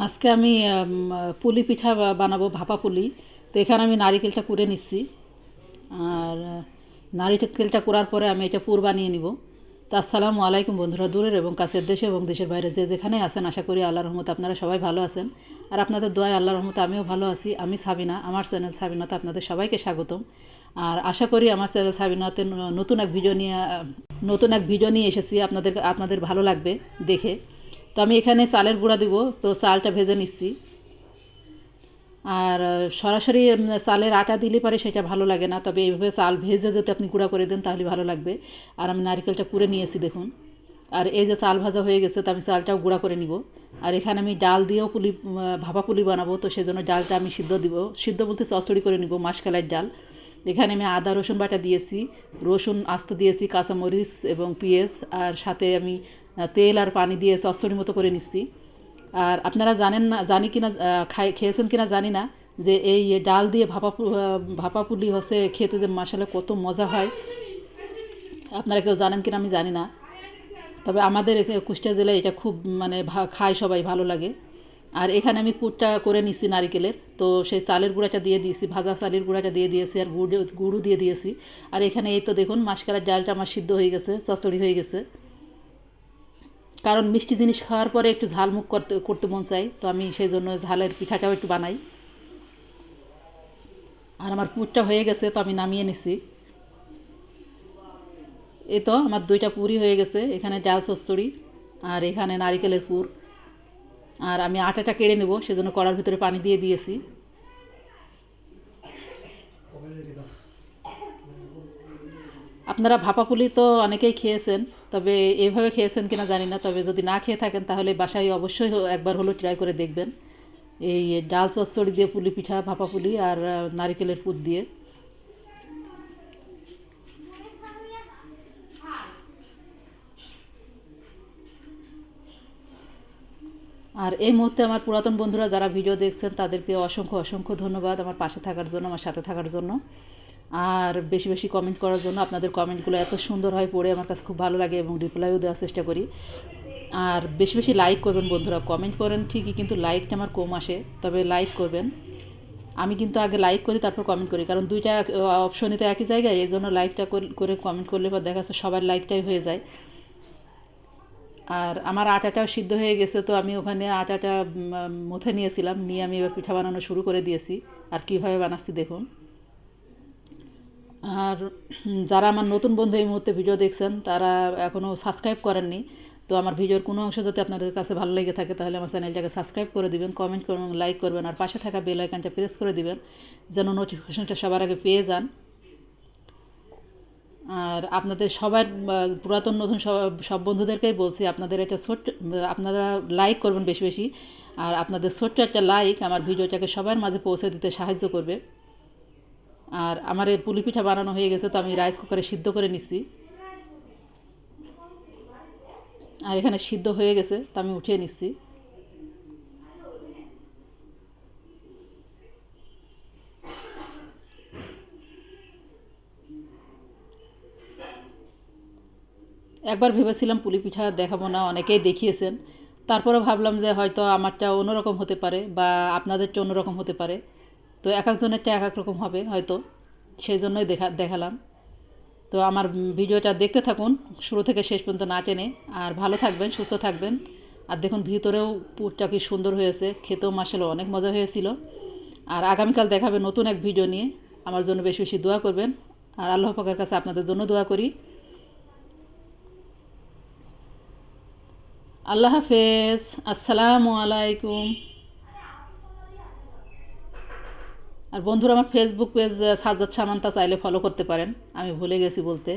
আজকে আমি পুলি পিঠা বানাবো, ভাপা পুলি। তো এখানে আমি নারিকেলটা কুড়ে নিচ্ছি। আর নারিকেলটা কুড়ার পরে আমি এটা পুর বানিয়ে নিব। তো আসসালামু আলাইকুম বন্ধুরা, দূরের এবং কাছের, দেশে এবং দেশের বাইরে যে যেখানে আছেন, আশা করি আল্লাহর রহমতে আপনারা সবাই ভালো আছেন। আর আপনাদের দোয়ায় আল্লাহর রহমতে আমিও ভালো আছি। আমি সাবিনা, আমার চ্যানেল সাবিনাতে আপনাদের সবাইকে স্বাগতম। আর আশা করি আমার চ্যানেল সাবিনাতে নতুন এক ভিডিও নিয়ে এসেছি, আপনাদের আপনাদের ভালো লাগবে দেখে। তো আমি এখানে চালের গুঁড়া দিব, তো চালটা ভেজে নিচ্ছি। আর সরাসরি চালের আটা দিলে পরে সেটা ভালো লাগে না, তবে এইভাবে চাল ভেজে যদি আপনি গুঁড়া করে দেন তাহলে ভালো লাগবে। আর আমি নারকেলটা কুড়ে নিয়েছি দেখুন। আর এই যে চাল ভাজা হয়ে গেছে, তো আমি চালটাও গুঁড়া করে নিব। আর এখানে আমি ডাল দিয়েও ভাপা পুলি বানাবো, তো সেজন্য ডালটা আমি সিদ্ধ দিব, সিদ্ধ বলতে চচ্চড়ি করে নিব, মাসকলাইয়ের ডাল। এখানে আমি আদা রসুন বাটা দিয়েছি, রসুন আস্ত দিয়েছি, কাঁচামরিচ এবং পেঁয়াজ, আর সাথে আমি তেল আর পানি দিয়ে চচ্চড়ি মতো করে নিচ্ছি। আর আপনারা জানেন না, জানি কিনা, খেয়েছেন কিনা জানি না, যে এই ডাল দিয়ে ভাপা পুলি হচ্ছে খেতে যে মাসালে কত মজা হয়। আপনারা কেউ জানেন কিনা আমি জানি না, তবে আমাদের কুষ্টিয়া জেলায় এটা খুব মানে খায় সবাই, ভালো লাগে। আর এখানে আমি পুরটা করে নিচ্ছি নারিকেলের, তো সেই চালের গুঁড়াটা দিয়ে দিয়েছি, ভাজা চালের গুঁড়াটা দিয়ে দিয়েছি, আর গুঁড়ো দিয়ে দিয়েছি। আর এখানে এই তো দেখুন মাসকলাইয়ের ডালটা আমার সিদ্ধ হয়ে গেছে, চচ্চড়ি হয়ে গেছে। কারণ মিষ্টি জিনিস খাওয়ার পরে একটু ঝালমুখ করতে করতে মন চাই, তো আমি সেই জন্য ঝালের পিঠাটাও একটু বানাই। আর আমার পুরটা হয়ে গেছে, তো আমি নামিয়ে নিছি। এই তো আমার দুইটা পুরই হয়ে গেছে, এখানে ডাল চচ্চড়ি আর এখানে নারিকেলের পুর। আর আমি আটাটা কেড়ে নেব, সেজন্য কড়ার ভিতরে পানি দিয়ে দিয়েছি। আপনারা ভাপা পুলি তো অনেকেই খেয়েছেন, তবে এভাবে খেয়েছেন কিনা জানি না, তবে যদি না খেয়ে থাকেন তাহলে বাসায় অবশ্যই একবার হলো ট্রাই করে দেখবেন। এই ডাল চচ্চড়ি দিয়ে পুলি পিঠা, ভাপা পুলি আর নারিকেলের পুর দিয়ে। আর এই মুহূর্তে আমার পুরাতন বন্ধুরা যারা ভিডিও দেখছেন তাদেরকে অসংখ্য অসংখ্য ধন্যবাদ আমার পাশে থাকার জন্য, আমার সাথে থাকার জন্য, আর বেশি বেশি কমেন্ট করার জন্য। আপনাদের কমেন্টগুলো এত সুন্দর হয়, পড়ে আমার কাছে খুব ভালো লাগে এবং রিপ্লাইও দেওয়ার চেষ্টা করি। আর বেশি বেশি লাইক করবেন বন্ধুরা, কমেন্ট করেন ঠিকই, কিন্তু লাইকটা আমার কম আসে, তবে লাইক করবেন। আমি কিন্তু আগে লাইক করি, তারপর কমেন্ট করি, কারণ দুইটা অপশনই তো একই জায়গায়, এই জন্য লাইকটা করে কমেন্ট করলে পর দেখা যাচ্ছে সবার লাইকটাই হয়ে যায়। আর আমার আটাটাও সিদ্ধ হয়ে গেছে, তো আমি ওখানে আটাটা মুথে নিয়েছিলাম, নিয়ে আমি এবার পিঠা বানানো শুরু করে দিয়েছি। আর কীভাবে বানাচ্ছি দেখুন। আর যারা আমার নতুন বন্ধু এই মুহূর্তে ভিডিও দেখছেন তারা এখনও সাবস্ক্রাইব করেননি, তো আমার ভিডিওর কোনো অংশ যদি আপনাদের কাছে ভালো লেগে থাকে তাহলে আমার চ্যানেলটাকে সাবস্ক্রাইব করে দিবেন, কমেন্ট করবেন, লাইক করবেন, আর পাশে থাকা বেল আইকনটা প্রেস করে দিবেন যেন নোটিফিকেশনটা সবার আগে পেয়ে যান। আর আপনাদের সবার পুরাতন নতুন সব বন্ধুদেরকেই বলছি, আপনাদের একটা ছোট্ট, আপনারা লাইক করবেন বেশি বেশি। আর আপনাদের ছোট্ট একটা লাইক আমার ভিডিওটাকে সবার মাঝে পৌঁছে দিতে সাহায্য করবে। আর আমার এই পুলি পিঠা বানানো হয়ে গেছে, তো আমি রাইস কুকারে সিদ্ধ করে নিচ্ছি। আর এখানে সিদ্ধ হয়ে গেছে, তো আমি উঠিয়ে নিচ্ছি। একবার ভেবেছিলাম পুলি পিঠা দেখাবো না, অনেকেই দেখিয়েছেন, তারপরে ভাবলাম যে হয়তো আমারটা অন্যরকম হতে পারে বা আপনাদেরটা অন্যরকম হতে পারে, তো এক একজনেরটা এক এক রকম হবে হয়তো, সেই জন্যই দেখালাম। তো আমার ভিডিওটা দেখতে থাকুন শুরু থেকে শেষ পর্যন্ত না টেনে। আর ভালো থাকবেন, সুস্থ থাকবেন। আর দেখুন ভিতরেও পুরটা কি সুন্দর হয়েছে, খেতেও মাসালে অনেক মজা হয়েছিল। আর আগামীকাল দেখাবে নতুন এক ভিডিও নিয়ে। আমার জন্য বেশি বেশি দোয়া করবেন, আর আল্লাহ পাকের কাছে আপনাদের জন্য দোয়া করি। আল্লাহ হাফেজ, আসসালামু আলাইকুম। আর বন্ধুরা আমার ফেসবুক পেজ সাজ্জাদ সামান্তা চাইলে ফলো করতে পারেন, আমি ভুলে গেছি বলতে।